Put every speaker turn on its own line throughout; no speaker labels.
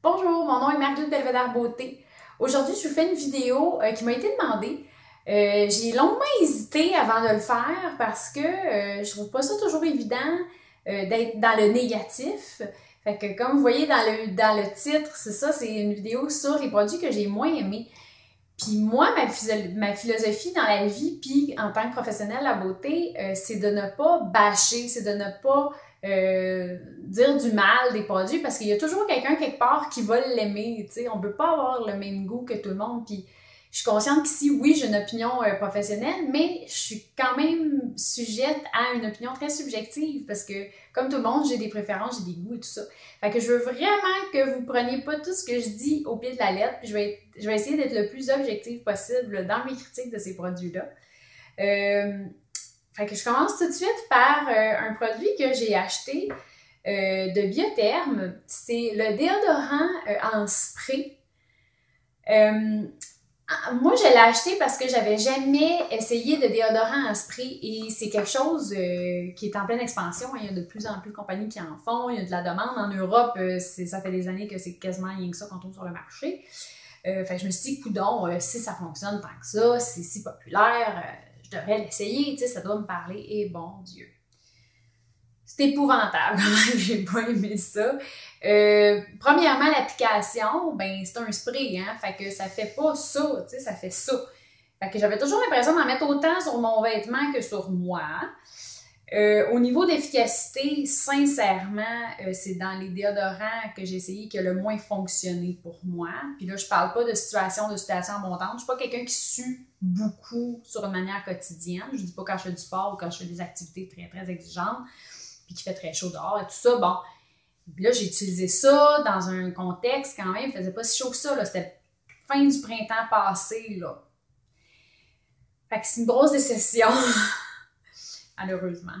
Bonjour, mon nom est Marguerite Belvedere Beauté. Aujourd'hui, je vous fais une vidéo qui m'a été demandée. J'ai longuement hésité avant de le faire parce que je trouve pas ça toujours évident d'être dans le négatif. Fait que comme vous voyez dans le titre, c'est ça, c'est une vidéo sur les produits que j'ai moins aimés. Puis moi, ma philosophie dans la vie, puis en tant que professionnelle de la beauté, c'est de ne pas bâcher, c'est de ne pas dire du mal des produits parce qu'il y a toujours quelqu'un quelque part qui va l'aimer, tu sais. On peut pas avoir le même goût que tout le monde, puis je suis consciente qu'ici, oui, j'ai une opinion professionnelle, mais je suis quand même sujette à une opinion très subjective parce que, comme tout le monde, j'ai des préférences, j'ai des goûts et tout ça. Fait que je veux vraiment que vous preniez pas tout ce que je dis au pied de la lettre, puis je vais essayer d'être le plus objective possible dans mes critiques de ces produits-là. Fait que je commence tout de suite par un produit que j'ai acheté de Biotherme. C'est le déodorant en spray. Moi, je l'ai acheté parce que j'avais jamais essayé de déodorant en spray et c'est quelque chose qui est en pleine expansion. Il y a de plus en plus de compagnies qui en font. Il y a de la demande. En Europe, ça fait des années que c'est quasiment rien que ça qu'on trouve sur le marché. Fait que je me suis dit, coudonc, si ça fonctionne tant que ça, c'est si populaire, je devrais l'essayer, tu sais, ça doit me parler. Et bon Dieu. C'est épouvantable, j'ai pas aimé ça. Premièrement, l'application, ben c'est un spray, hein, fait que ça fait pas ça, tu sais, ça fait ça. Fait que j'avais toujours l'impression d'en mettre autant sur mon vêtement que sur moi. Au niveau d'efficacité, sincèrement, c'est dans les déodorants que j'ai essayé qui a le moins fonctionné pour moi. Puis là, je parle pas de situation abondante. Je suis pas quelqu'un qui sue beaucoup sur une manière quotidienne. Je dis pas quand je fais du sport ou quand je fais des activités très, très exigeantes puis qu'il fait très chaud dehors et tout ça. Bon, puis là, j'ai utilisé ça dans un contexte quand même, il faisait pas si chaud que ça, là. C'était fin du printemps passé, là. Fait que c'est une grosse déception, malheureusement.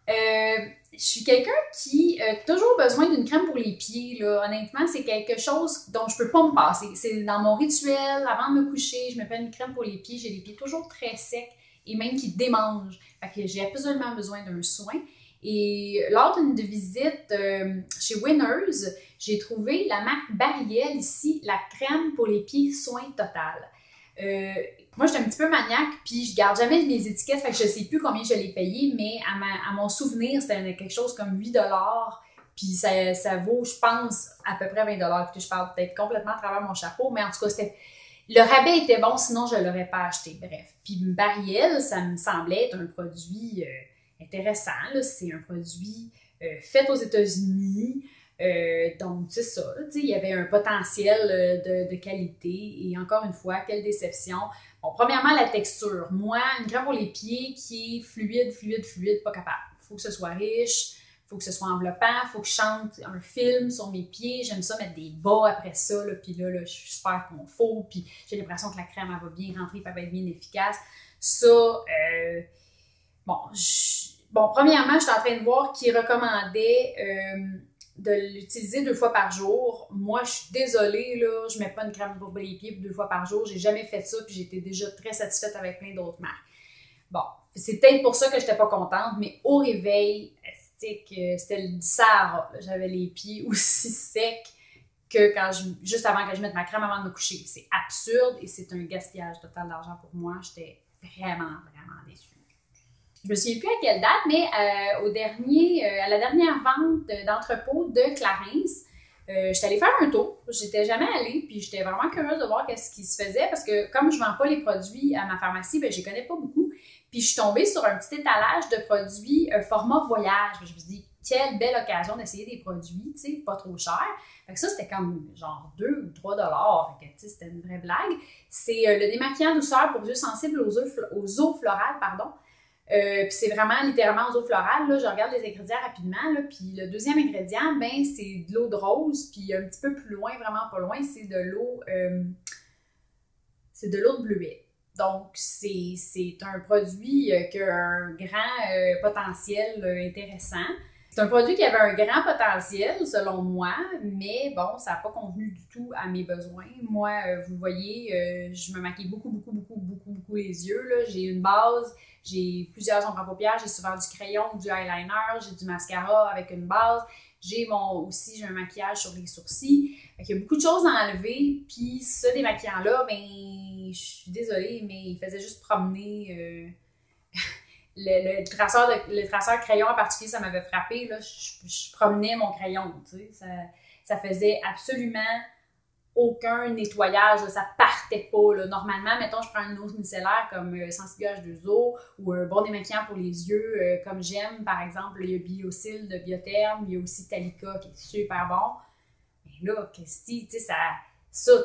Je suis quelqu'un qui a toujours besoin d'une crème pour les pieds, là. Honnêtement, c'est quelque chose dont je peux pas me passer. C'est dans mon rituel, avant de me coucher, je me fais une crème pour les pieds. J'ai les pieds toujours très secs et même qui démangent. Fait que j'ai absolument besoin d'un soin. Et lors d'une visite chez Winners, j'ai trouvé la marque Bariel ici, la crème pour les pieds soin total. Moi, j'étais un petit peu maniaque, puis je garde jamais mes étiquettes, fait que je sais plus combien je l'ai payé, mais à mon souvenir, c'était quelque chose comme 8 $, puis ça vaut, je pense, à peu près 20 $. Puis je parle peut-être complètement à travers mon chapeau, mais en tout cas, le rabais était bon, sinon je ne l'aurais pas acheté. Bref. Puis Bariel, ça me semblait être un produit intéressant. C'est un produit fait aux États-Unis. Donc, c'est ça. Il y avait un potentiel de qualité. Et encore une fois, quelle déception. Bon, premièrement, la texture. Moi, une crème pour les pieds qui est fluide, pas capable. Il faut que ce soit riche, il faut que ce soit enveloppant, il faut que je chante un film sur mes pieds. J'aime ça mettre des bas après ça. Puis là, je suis super confort. Puis j'ai l'impression que la crème, elle va bien rentrer, puis elle va être bien efficace. Ça, Bon, premièrement, je suis en train de voir qu'il recommandait de l'utiliser 2 fois par jour. Moi, je suis désolée, là, je ne mets pas une crème pour les pieds 2 fois par jour. J'ai jamais fait ça, puis j'étais déjà très satisfaite avec plein d'autres marques. Bon, c'est peut-être pour ça que je n'étais pas contente, mais au réveil, c'était le Sahara. J'avais les pieds aussi secs que juste avant que je mette ma crème avant de me coucher. C'est absurde et c'est un gaspillage total d'argent pour moi. J'étais vraiment déçue. Je me souviens plus à quelle date, mais à la dernière vente d'entrepôt de Clarins, j'étais allée faire un tour. J'étais jamais allée, puis j'étais vraiment curieuse de voir ce qui se faisait parce que comme je vends pas les produits à ma pharmacie, ben je les connais pas beaucoup. Puis je suis tombée sur un petit étalage de produits format voyage. Je me suis dit, quelle belle occasion d'essayer des produits, tu sais, pas trop cher. Fait que ça, c'était comme genre 2 ou 3 $. Fait que, tu sais, c'était une vraie blague. C'est le démaquillant douceur pour yeux sensibles aux eaux florales, pardon. Puis c'est vraiment littéralement aux eaux florales. Là, je regarde les ingrédients rapidement. Là, puis le deuxième ingrédient, ben, c'est de l'eau de rose. Puis un petit peu plus loin, vraiment pas loin, c'est de l'eau de bleuet. Donc, c'est un produit qui a un grand potentiel intéressant. C'est un produit qui avait un grand potentiel, selon moi, mais bon, ça n'a pas convenu du tout à mes besoins. Moi, vous voyez, je me maquille beaucoup les yeux. J'ai une base, j'ai plusieurs ombres à paupières, j'ai souvent du crayon, du eyeliner, j'ai du mascara avec une base. J'ai un maquillage sur les sourcils. Fait qu'il y a beaucoup de choses à enlever. Puis ce démaquillant-là, ben, je suis désolée, mais il faisait juste promener. Le traceur crayon en particulier, ça m'avait frappé. Là, je promenais mon crayon. Tu sais, ça faisait absolument aucun nettoyage, là, ça partait pas. Là. Normalement, mettons, je prends une eau micellaire comme Sensibilize H2O ou un bon démaquillant pour les yeux comme j'aime, par exemple, il y a Biosil de Biotherm, il y a aussi Talika qui est super bon. Mais là, qu'est-ce que tu sais,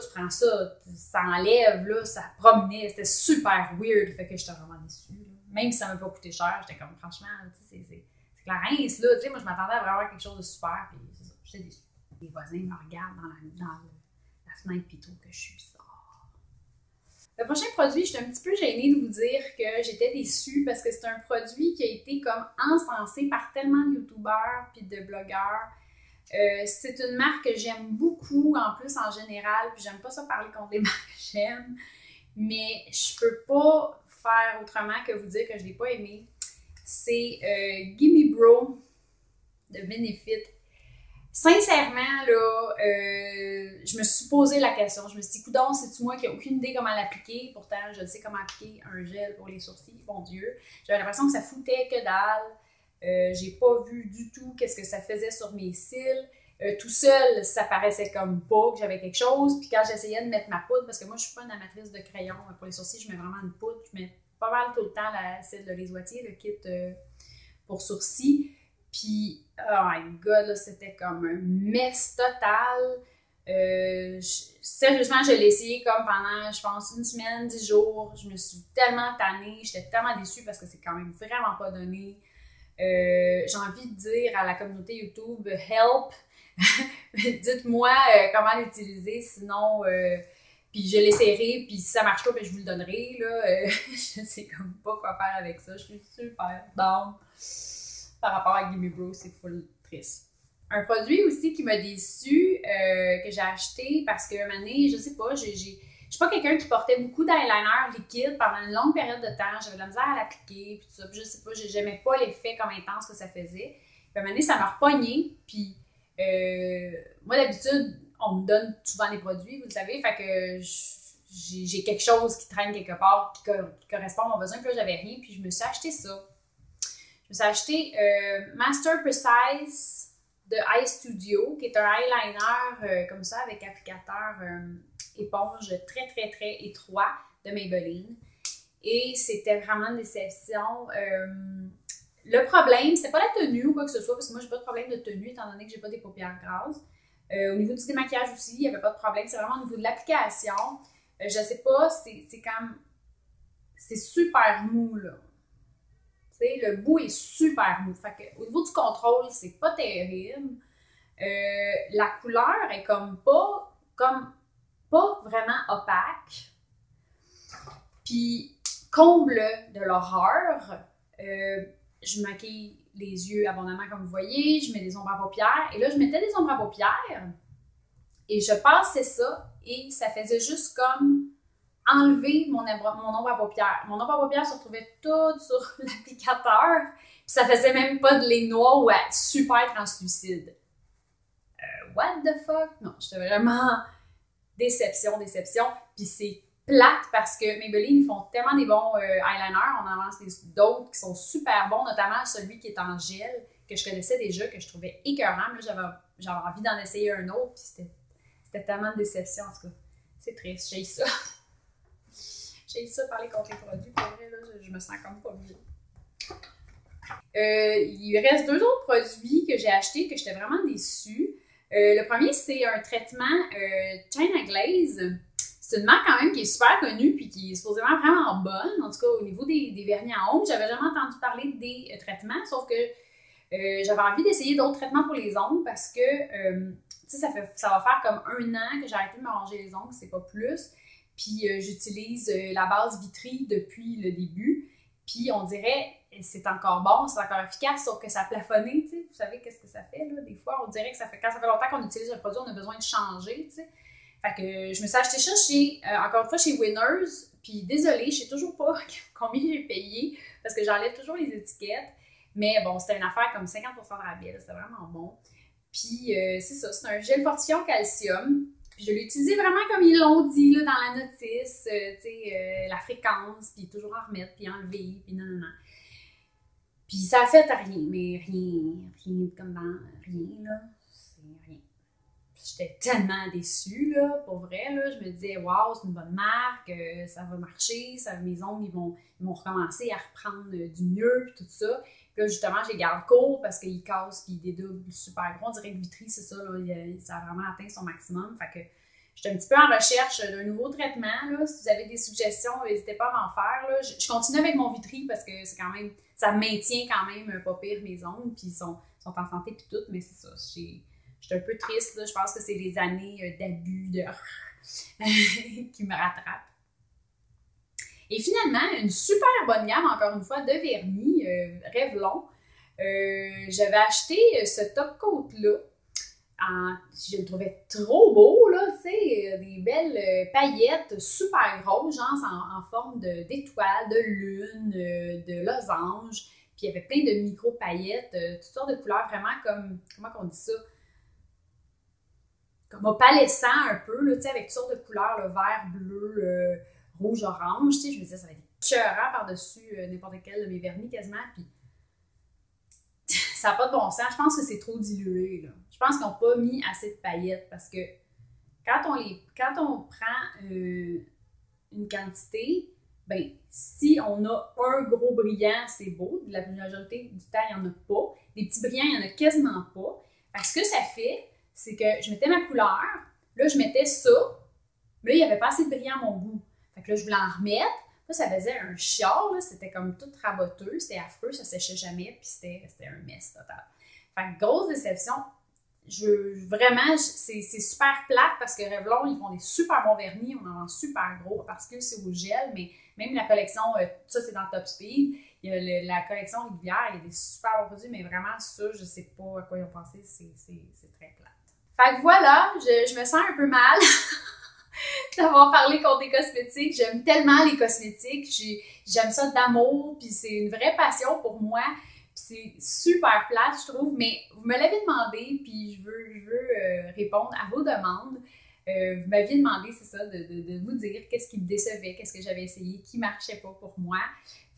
tu prends ça, ça enlève, là, ça promenait, c'était super weird, fait que j'étais vraiment déçue. Là. Même si ça m'a pas coûté cher, j'étais comme, franchement, tu sais, c'est la rince, là, tu sais, moi, je m'attendais à vraiment quelque chose de super, puis c'est ça, j'étais déçue. Les voisins me regardent dans la fenêtre, puis trouvent que je suis bizarre. Le prochain produit, je suis un petit peu gênée de vous dire que j'étais déçue parce que c'est un produit qui a été comme encensé par tellement de youtubeurs puis de blogueurs. C'est une marque que j'aime beaucoup, en plus, en général, puis j'aime pas ça parler contre les marques que j'aime, mais je peux pas faire autrement que vous dire que je l'ai pas aimé. C'est Gimme Bro de Benefit. Sincèrement, là, je me suis posé la question. Je me suis dit, coudonc, c'est-tu moi qui n'ai aucune idée comment l'appliquer? Pourtant, je sais comment appliquer un gel pour les sourcils. Bon Dieu. J'avais l'impression que ça foutait que dalle. J'ai pas vu du tout qu'est-ce que ça faisait sur mes cils. Tout seul, ça paraissait comme pas que j'avais quelque chose. Puis quand j'essayais de mettre ma poudre, parce que moi, je suis pas une amatrice de crayon pour les sourcils, je mets vraiment une poudre. Je mets pas mal tout le temps celle de Les Oitiers, le kit pour sourcils. Puis, oh my god, là, c'était comme un mess total. Sérieusement, je l'ai essayé comme pendant, je pense, une semaine, 10 jours. Je me suis tellement tannée, j'étais tellement déçue parce que c'est quand même vraiment pas donné. J'ai envie de dire à la communauté YouTube, help! Dites-moi comment l'utiliser, sinon... puis je l'essayerai, puis si ça marche pas, ben, je vous le donnerai. Là. Je sais comme pas quoi faire avec ça. Je suis super down. Par rapport à Gimme Bro, c'est full triste. Un produit aussi qui m'a déçue, que j'ai acheté parce que un moment donné, je sais pas, je suis pas quelqu'un qui portait beaucoup d'eyeliner liquide pendant une longue période de temps. J'avais de la misère à l'appliquer, puis tout ça. Puis je sais pas, j'aimais pas l'effet comme intense que ça faisait. Puis à un moment donné, ça m'a repogné. Puis moi, d'habitude, on me donne souvent des produits, vous le savez. Fait que j'ai quelque chose qui traîne quelque part, qui correspond à mon besoin. Puis là, j'avais rien, puis je me suis acheté ça. Je me suis acheté Master Precise de iStudio, qui est un eyeliner comme ça avec applicateur éponge très, très, très étroit de Maybelline. Et c'était vraiment une déception. Le problème, c'était pas la tenue ou quoi que ce soit, parce que moi, j'ai pas de problème de tenue, étant donné que j'ai pas des paupières grasses. Au niveau du démaquillage aussi, il n'y avait pas de problème. C'est vraiment au niveau de l'application. Je sais pas, c'est comme... C'est super mou, là. Le bout est super mou. Fait que, au niveau du contrôle, c'est pas terrible. La couleur est comme pas vraiment opaque. Puis, comble de l'horreur, je maquille les yeux abondamment comme vous voyez, je mets des ombres à paupières. Et là, je mettais des ombres à paupières et je passais ça et ça faisait juste comme enlever mon ombre à paupières. Mon ombre à paupières se retrouvait toute sur l'applicateur, puis ça faisait même pas de lait noir ou super translucide. What the fuck? Non, j'étais vraiment déception. Puis c'est plate parce que Maybelline, ils font tellement des bons eyeliners. On en lance d'autres qui sont super bons, notamment celui qui est en gel, que je connaissais déjà, que je trouvais écœurant. Là, j'avais envie d'en essayer un autre, puis c'était tellement de déception, en tout cas. C'est triste, j'ai ça. J'ai ça parler contre les produits, pour vrai, là, je me sens comme pas bien. Il reste 2 autres produits que j'ai achetés que j'étais vraiment déçue. Le premier, c'est un traitement China Glaze. C'est une marque quand même qui est super connue puis qui est supposément vraiment bonne. En tout cas, au niveau des vernis à ongles, j'avais jamais entendu parler des traitements, sauf que j'avais envie d'essayer d'autres traitements pour les ongles parce que, tu sais, ça va faire comme 1 an que j'ai arrêté de me ranger les ongles, c'est pas plus. Puis j'utilise la base Vitry depuis le début. Puis on dirait, c'est encore bon, c'est encore efficace, sauf que ça a plafonné, tu sais. Vous savez qu'est-ce que ça fait, là? Des fois, on dirait que quand ça fait longtemps qu'on utilise un produit, on a besoin de changer, tu sais. Fait que je me suis acheté ça encore une fois, chez Winners. Puis désolée, je sais toujours pas combien j'ai payé, parce que j'enlève toujours les étiquettes. Mais bon, c'était une affaire comme 50% de rabais, c'était vraiment bon. Puis c'est ça, c'est un gel fortifiant au calcium. Puis je l'ai utilisé vraiment comme ils l'ont dit là, dans la notice, tu sais, la fréquence, puis toujours en remettre, puis enlever, puis non, non, non. Puis ça a fait rien, mais rien comme dans rien, là, c'est rien. J'étais tellement déçue, là, pour vrai, là, je me disais, waouh, c'est une bonne marque, ça va marcher, mes ongles, ils vont recommencer à reprendre du mieux, puis tout ça. Puis là, justement, je les garde courts parce qu'ils cassent, puis ils dédoublent super gros. On dirait que Vitry, c'est ça, là, ça a vraiment atteint son maximum. Fait que j'étais un petit peu en recherche d'un nouveau traitement, là. Si vous avez des suggestions, n'hésitez pas à m'en faire, là. Je continue avec mon Vitry parce que c'est quand même, ça maintient quand même pas pire mes ongles, puis ils sont en santé, puis tout, mais c'est ça, j'étais un peu triste, là. Je pense que c'est les années d'abus qui me rattrapent. Et finalement, une super bonne gamme, encore une fois, de vernis Revlon. J'avais acheté ce top coat-là. Je le trouvais trop beau, là, tu sais, des belles paillettes super grosses, genre en forme d'étoile, de lune, de losange. Puis il y avait plein de micro-paillettes, toutes sortes de couleurs, vraiment comme, comment on dit ça? Comme opalescent un peu, là, tu sais, avec toutes sortes de couleurs, là, vert, bleu, rouge, orange, tu sais, je me disais, ça va être écœurant par-dessus n'importe quel de mes vernis quasiment, puis ça n'a pas de bon sens. Je pense que c'est trop dilué, là. Je pense qu'ils n'ont pas mis assez de paillettes, parce que quand on prend une quantité, ben, si on a un gros brillant, c'est beau, la majorité du temps, il n'y en a pas. Des petits brillants, il n'y en a quasiment pas. Fait que ce que ça fait, c'est que je mettais ma couleur, là, je mettais ça, mais là, il n'y avait pas assez de brillant à mon goût. Fait que là, je voulais en remettre. Là, ça faisait un chiard, là, c'était comme tout raboteux, c'était affreux, ça séchait jamais, puis c'était un mess total. Fait que grosse déception. Vraiment, c'est super plate parce que Revlon, ils font des super bons vernis, on en vend super gros parce que c'est au gel, mais même la collection, ça c'est dans Top Speed, il y a la collection régulière, il y a des super bons produits, mais vraiment ça, je sais pas à quoi ils ont pensé, c'est très plate. Fait que voilà, je me sens un peu mal d'avoir parlé contre des cosmétiques. J'aime tellement les cosmétiques, j'aime ça d'amour, puis c'est une vraie passion pour moi. C'est super plate, je trouve, mais vous me l'avez demandé, puis je veux répondre à vos demandes. Vous m'aviez demandé, c'est ça, de vous dire qu'est-ce qui me décevait, qu'est-ce que j'avais essayé, qui marchait pas pour moi.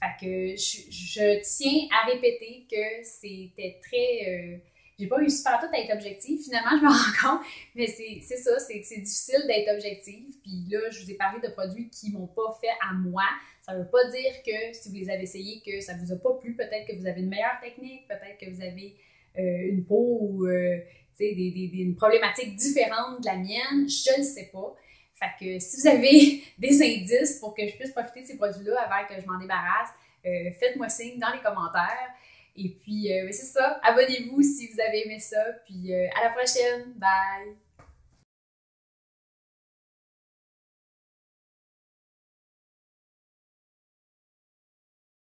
Fait que je tiens à répéter que c'était très... j'ai pas réussi partout à être objective, finalement, je me rends compte, mais c'est ça, c'est difficile d'être objective. Puis là, je vous ai parlé de produits qui m'ont pas fait à moi. Ça veut pas dire que si vous les avez essayés, que ça vous a pas plu. Peut-être que vous avez une meilleure technique, peut-être que vous avez une peau ou une problématique différente de la mienne. Je ne sais pas. Fait que si vous avez des indices pour que je puisse profiter de ces produits-là avant que je m'en débarrasse, faites-moi signe dans les commentaires. Et puis, c'est ça. Abonnez-vous si vous avez aimé ça. Puis, à la prochaine. Bye!